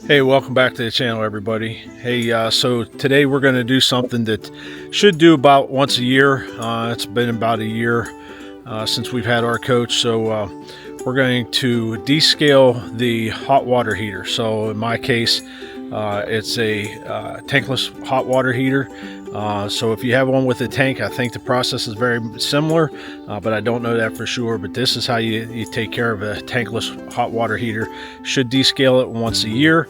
Hey, welcome back to the channel, everybody. Hey, so today we're going to do something that should do about once a year. It's been about a year since we've had our coach, so we're going to descale the hot water heater. So in my case, it's a tankless hot water heater. So if you have one with a tank, I think the process is very similar, but I don't know that for sure. But this is how you take care of a tankless hot water heater. Should descale it once a year.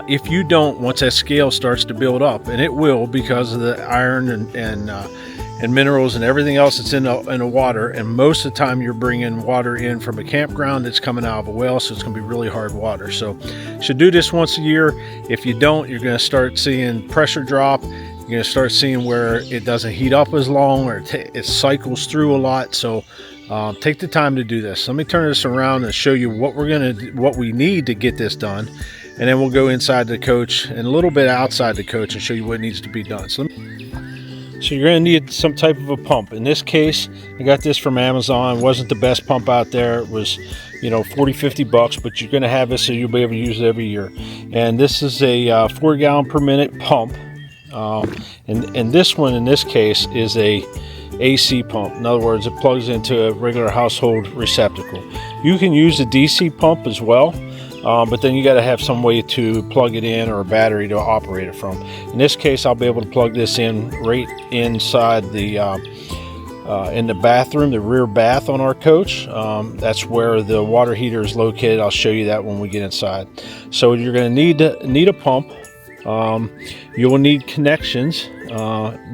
If you don't, once that scale starts to build up, and it will because of the iron and minerals and everything else that's in the water, and most of the time you're bringing water in from a campground that's coming out of a well, so it's going to be really hard water. So should do this once a year. If you don't, you're going to start seeing pressure drop. You're going to start seeing where it doesn't heat up as long, or it cycles through a lot. So take the time to do this. Let me turn this around and show you what what we need to get this done, and then we'll go inside the coach and a little bit outside the coach and show you what needs to be done. So you're going to need some type of a pump. In this case, I got this from Amazon. It wasn't the best pump out there. It was, $40-50, but you're going to have it so you'll be able to use it every year. And this is a 4 gallon per minute pump. And this one in this case is a AC pump. In other words, it plugs into a regular household receptacle. You can use a DC pump as well, but then you got to have some way to plug it in, or a battery to operate it from. In this case, I'll be able to plug this in right inside the in the bathroom, the rear bath on our coach. That's where the water heater is located. I'll show you that when we get inside. So you're going to need a pump. You will need connections.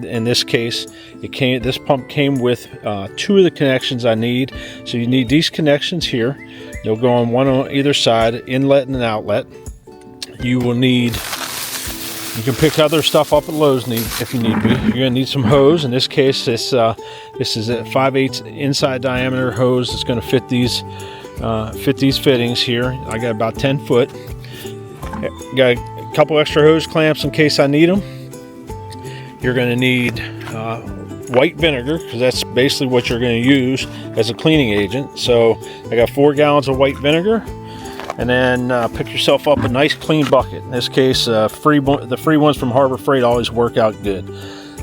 In this case, this pump came with 2 of the connections I need. So you need these connections here. They'll go on one on either side, inlet and an outlet. You can pick other stuff up at Lowe's if you need to. You're going to need some hose. In this case, this is a 5/8 inside diameter hose that's going to fit these fittings here. I got about 10 foot. Got a couple extra hose clamps in case I need them. You're going to need white vinegar, because that's basically what you're going to use as a cleaning agent. So I got 4 gallons of white vinegar, and then pick yourself up a nice clean bucket. In this case, the free ones from Harbor Freight always work out good.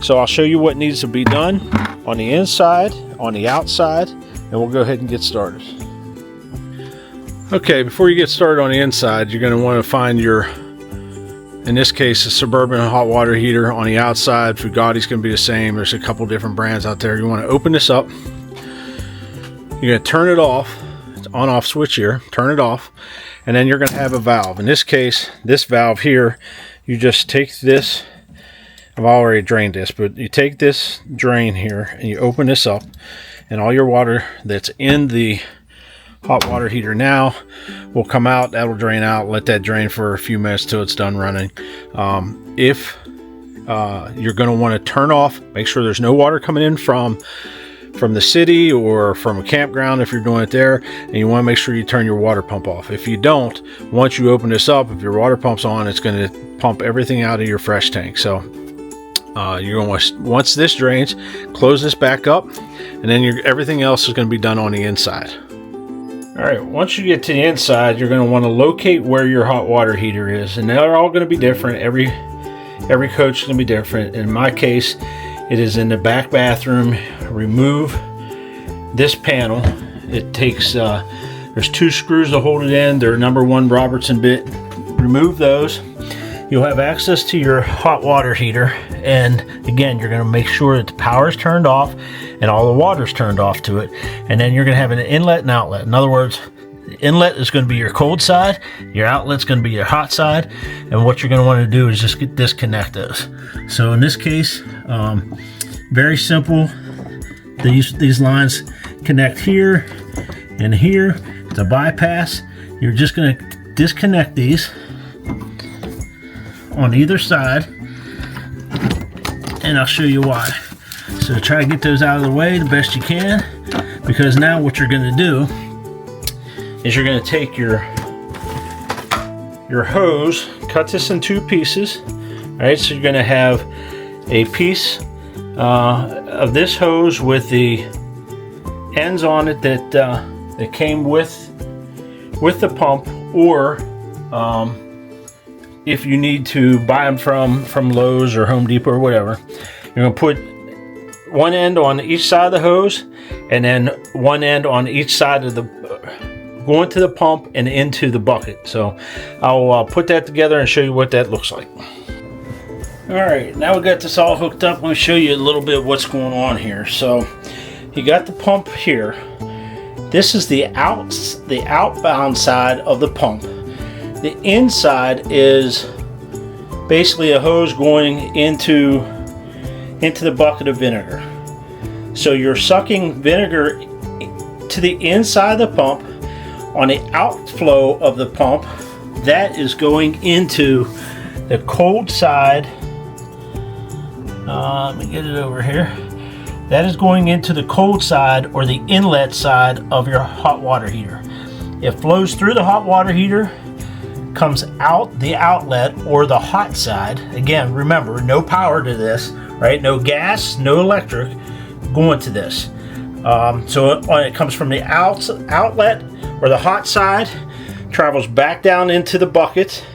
So I'll show you what needs to be done on the inside, on the outside, and we'll go ahead and get started. Okay, before you get started on the inside, you're going to want to find in this case, a Suburban hot water heater. On the outside, Fugatti's going to be the same. There's a couple different brands out there. You want to open this up. You're going to turn it off. It's on-off switch here. Turn it off. And then you're going to have a valve. In this case, this valve here, you just take this. I've already drained this, but you take this drain here and you open this up, and all your water that's in the hot water heater now will come out. That'll drain out. Let that drain for a few minutes till it's done running. If you're going to want to turn off, make sure there's no water coming in from the city or from a campground if you're doing it there, and you want to make sure you turn your water pump off. If you don't, once you open this up, if your water pump's on, it's going to pump everything out of your fresh tank. So you're going to, once this drains, close this back up, and then everything else is going to be done on the inside. All right, once you get to the inside, you're going to want to locate where your hot water heater is, and they're all going to be different. Every coach is going to be different. In my case, it is in the back bathroom. Remove this panel. It takes there's 2 screws to hold it in. They're number 1 Robertson bit. Remove those. You'll have access to your hot water heater, and again, you're going to make sure that the power is turned off and all the water's turned off to it. And then you're going to have an inlet and outlet. In other words, the inlet is going to be your cold side, your outlet's going to be your hot side, and what you're going to want to do is just disconnect those. So in this case, very simple. These lines connect here and here. It's a bypass. You're just going to disconnect these on either side, and I'll show you why. So try to get those out of the way the best you can, because now what you're going to do is you're going to take your hose, cut this in 2 pieces. All right, so you're going to have a piece of this hose with the ends on it that came with the pump, or if you need to buy them from Lowe's or Home Depot or whatever, you're going to put one end on each side of the hose, and then one end on each side of the going to the pump and into the bucket. So I'll put that together and show you what that looks like. All right, now we got this all hooked up. Let me show you a little bit of what's going on here. So you got the pump here. This is the outbound side of the pump. The inside is basically a hose going into the bucket of vinegar. So you're sucking vinegar to the inside of the pump. On the outflow of the pump, that is going into the cold side. Let me get it over here. That is going into the cold side, or the inlet side of your hot water heater. It flows through the hot water heater, comes out the outlet or the hot side. Again, remember, no power to this, right? No gas, no electric going to this. So it comes from the outlet or the hot side, travels back down into the bucket,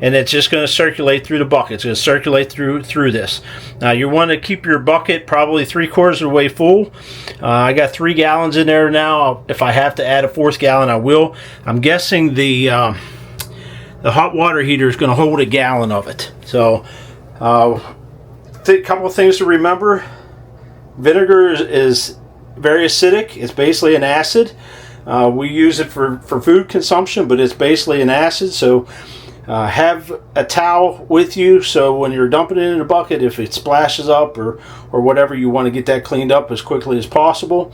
and it's just going to circulate through the bucket. It's going to circulate through this. Now you want to keep your bucket probably 3/4 of the way full. I got 3 gallons in there now. If I have to add a 4th gallon, I will. I'm guessing the hot water heater is going to hold 1 gallon of it. So a couple of things to remember. Vinegar is very acidic. It's basically an acid. We use it for food consumption, but it's basically an acid. So have a towel with you, so when you're dumping it in a bucket, if it splashes up or whatever, you want to get that cleaned up as quickly as possible.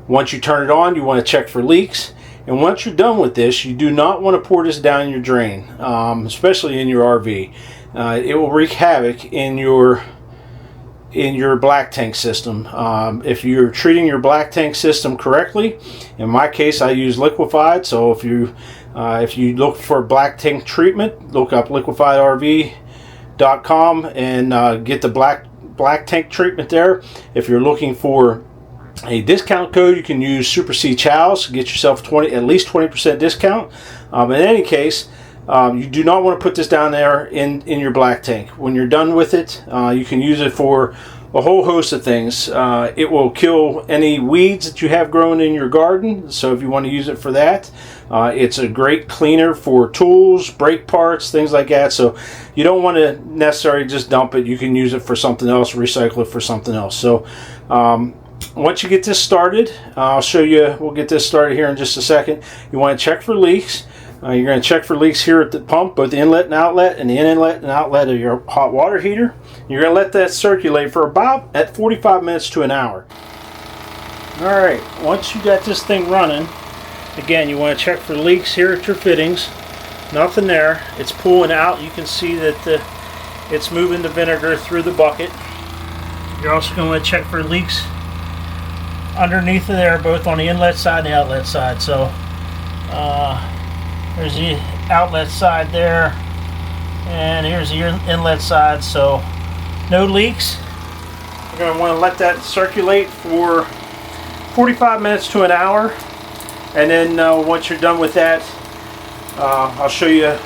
Once you turn it on, you want to check for leaks. And once you're done with this, you do not want to pour this down your drain, especially in your RV. It will wreak havoc in your black tank system. If you're treating your black tank system correctly, in my case I use liquefied, so if you look for black tank treatment, look up liquefiedrv.com and get the black tank treatment there. If you're looking for a discount code, you can use Super C Chows, get yourself at least 20% discount. In any case, you do not want to put this down there in your black tank. When you're done with it, you can use it for a whole host of things. It will kill any weeds that you have growing in your garden, so if you want to use it for that, it's a great cleaner for tools, brake parts, things like that. So you don't want to necessarily just dump it. You can use it for something else, recycle it for something else. So once you get this started, I'll show you, we'll get this started here in just a second. You want to check for leaks. You're going to check for leaks here at the pump, both the inlet and outlet, and the inlet and outlet of your hot water heater. You're going to let that circulate for about at 45 minutes to an hour. Alright, once you got this thing running, again, you want to check for leaks here at your fittings. Nothing there. It's pulling out. You can see that it's moving the vinegar through the bucket. You're also going to check for leaks underneath of there, both on the inlet side and the outlet side. So there's the outlet side there, and here's the inlet side. So no leaks. You're going to want to let that circulate for 45 minutes to an hour, and then once you're done with that, I'll show you.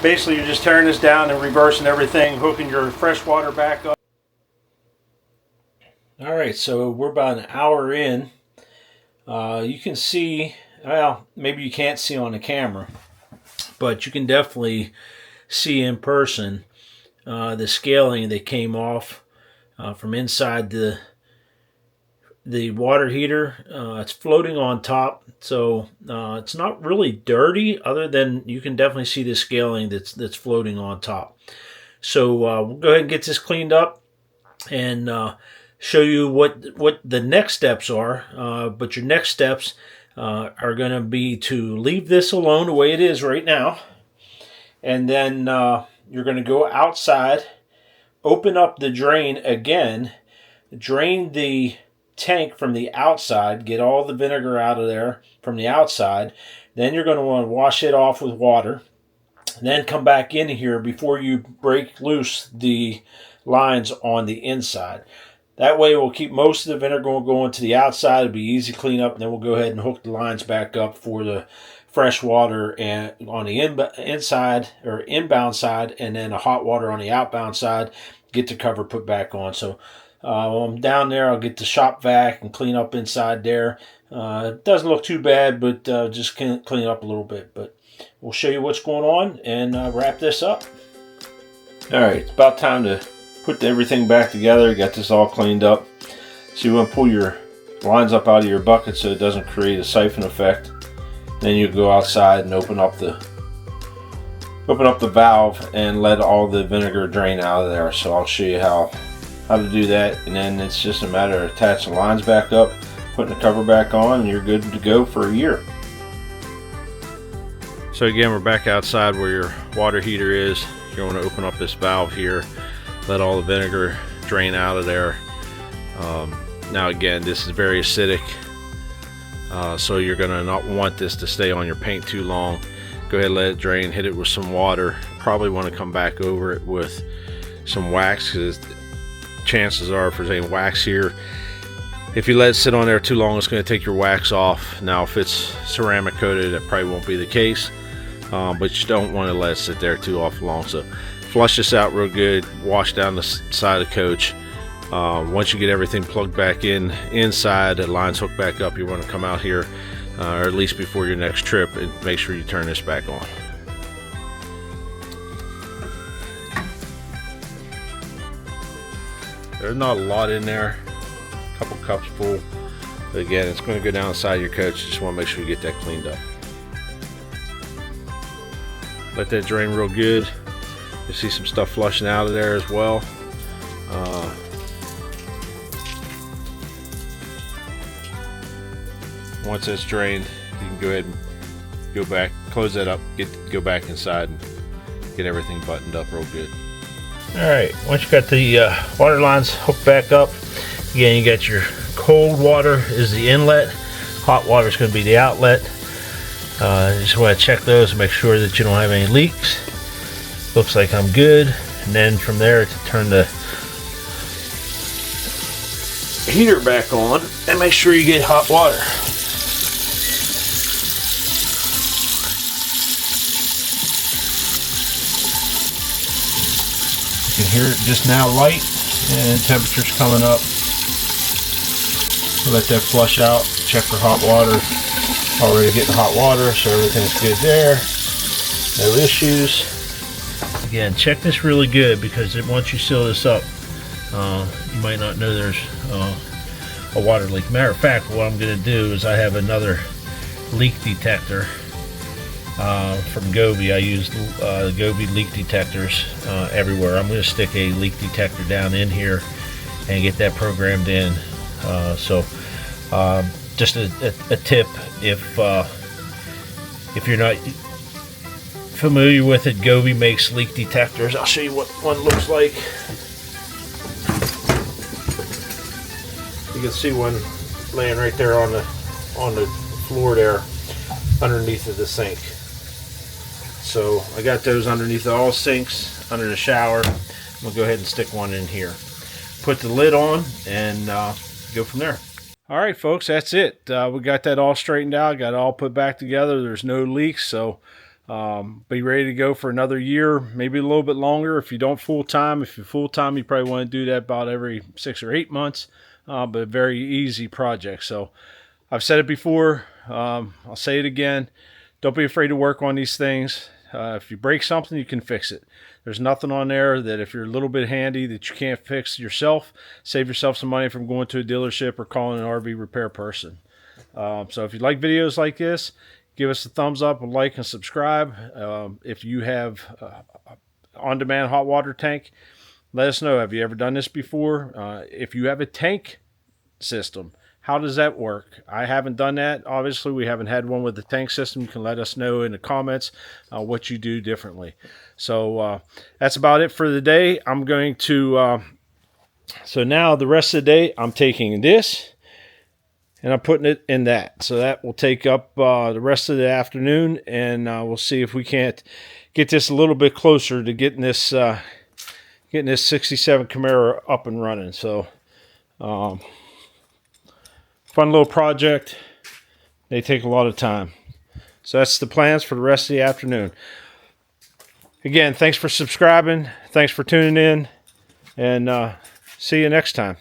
Basically, you're just tearing this down and reversing everything, hooking your fresh water back up. Alright, so we're about an hour in. You can see, well, maybe you can't see on the camera, but you can definitely see in person the scaling that came off from inside the water heater. It's floating on top, so it's not really dirty, other than you can definitely see the scaling that's floating on top. So we'll go ahead and get this cleaned up and show you what the next steps are. But your next steps are going to be to leave this alone the way it is right now, and then you're going to go outside, open up the drain again, drain the tank from the outside, get all the vinegar out of there from the outside. Then you're going to want to wash it off with water, and then come back in here before you break loose the lines on the inside. That way we'll keep most of the vinegar going to the outside. It'll be easy to clean up, and then we'll go ahead and hook the lines back up for the fresh water and on the inside or inbound side, and then a hot water on the outbound side. Get the cover put back on. So while I'm down there, I'll get the shop vac and clean up inside there. It doesn't look too bad, but just clean up a little bit. But we'll show you what's going on and wrap this up. All right, it's about time to put everything back together. Got this all cleaned up. So you want to pull your lines up out of your bucket so it doesn't create a siphon effect. Then you go outside and open up the valve and let all the vinegar drain out of there. So I'll show you how to do that, and then it's just a matter of attaching the lines back up, putting the cover back on, and you're good to go for a year. So again, we're back outside where your water heater is. You're going to open up this valve here, let all the vinegar drain out of there. Now again, this is very acidic, so you're going to not want this to stay on your paint too long. Go ahead and let it drain, hit it with some water. Probably want to come back over it with some wax, because chances are if there's any wax here, if you let it sit on there too long, it's going to take your wax off. Now if it's ceramic coated, that probably won't be the case, but you don't want to let it sit there too awful long. So flush this out real good, wash down the side of the coach. Once you get everything plugged back in inside, the lines hooked back up, you want to come out here, or at least before your next trip, and make sure you turn this back on. There's not a lot in there, a couple cups full, but again, it's going to go down the side of your coach. You just want to make sure you get that cleaned up. Let that drain real good. You see some stuff flushing out of there as well. Once it's drained, you can go ahead and go back, close that up, go back inside and get everything buttoned up real good. Alright, once you got the water lines hooked back up, again, you got your cold water is the inlet, hot water is going to be the outlet. You just want to check those and make sure that you don't have any leaks. Looks like I'm good. And then from there, to turn the heater back on and make sure you get hot water. You can hear it just now light, and temperature's coming up. Let that flush out, check for hot water. Already getting hot water, so everything's good there. No issues. Again, check this really good, because once you seal this up, you might not know there's a water leak. Matter of fact, what I'm going to do is I have another leak detector from Gobi. I use the Gobi leak detectors everywhere. I'm going to stick a leak detector down in here and get that programmed in. Just a tip, if you're not familiar with it, Gobi makes leak detectors. I'll show you what one looks like. You can see one laying right there on the floor there, underneath of the sink. So I got those underneath all sinks, under the shower. I'm gonna go ahead and stick one in here. Put the lid on and go from there. All right, folks, that's it. We got that all straightened out, got it all put back together. There's no leaks, so be ready to go for another year, maybe a little bit longer if you don't full-time. If you're full-time, you probably want to do that about every 6 or 8 months, but a very easy project. So I've said it before, I'll say it again. Don't be afraid to work on these things. If you break something, you can fix it. There's nothing on there that if you're a little bit handy that you can't fix yourself. Save yourself some money from going to a dealership or calling an RV repair person. So if you like videos like this, give us a thumbs up, a like, and subscribe. If you have on-demand hot water tank, let us know. Have you ever done this before? If you have a tank system, how does that work? I haven't done that. Obviously, we haven't had one with the tank system. You can let us know in the comments what you do differently. So that's about it for the day. I'm going to, so now the rest of the day, I'm taking this and I'm putting it in that. So that will take up the rest of the afternoon, and we'll see if we can't get this a little bit closer to getting this 67 Camaro up and running. So fun little project. They take a lot of time. So that's the plans for the rest of the afternoon. Again, thanks for subscribing. Thanks for tuning in. And see you next time.